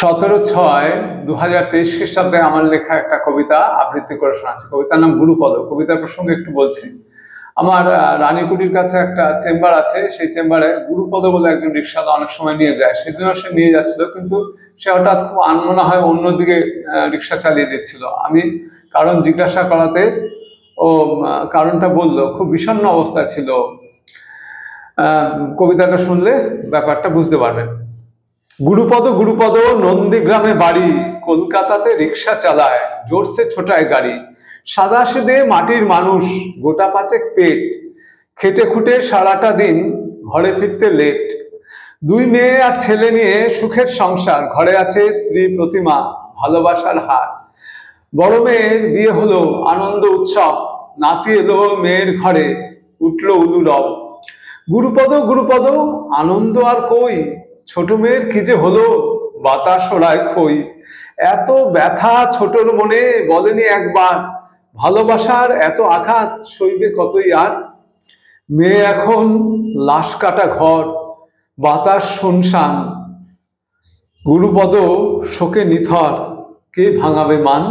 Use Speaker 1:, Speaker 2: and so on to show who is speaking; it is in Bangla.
Speaker 1: 17/6/2023 খ্রিস্টাব্দে আমার লেখা একটা কবিতা আবৃত্তি করে শোনাচ্ছি। কবিতার নাম গুরুপদ। কবিতার প্রসঙ্গে একটু বলছি। আমার রানীকুটির কাছে একটা চেম্বার আছে, সেই চেম্বারে গুরুপদ বলে একজন রিক্সাওয়ালা অনেক সময় নিয়ে যায়। সেদিনও সে নিয়ে যাচ্ছিল, কিন্তু সে হঠাৎ খুব আনমনা হয় অন্যদিকে রিক্সা চালিয়ে দিচ্ছিল। আমি কারণ জিজ্ঞাসা করাতে ও কারণটা বললো, খুব বিষণ্ণ অবস্থায় ছিল। কবিতাটা শুনলে ব্যাপারটা বুঝতে পারবেন। গুরুপদ গুরুপদ নন্দীগ্রামে বাড়ি, কলকাতাতে রিক্সা চালায়, জোরসে ছোটায় গাড়ি। সাদা সেদে মাটির মানুষ, গোটা পাঁচেক পেট, খেটে খুটে সারাটা দিন, ঘরে ফিরতে লেট। দুই মেয়ে আর ছেলে নিয়ে সুখের সংসার, ঘরে আছে স্ত্রী প্রতিমা, ভালোবাসার হার। বড় মেয়ের বিয়ে হলো, আনন্দ উৎসব, নাতি এলো মেয়ের ঘরে, উঠলো উলুরব। গুরুপদ গুরুপদ আনন্দ আর কই, ছোট মেয়ের কি যে হলো, বাতাস ওড়ায় খই। এত ব্যথা ছোটর মনে, বলেনি একবার, ভালোবাসার এত আঘাত সইবে কতই আর। মেয়ে এখন লাশ কাটা ঘর, বাতাস শুনশান। গুরুপদ শোকে নিথর, কে ভাঙাবে মান।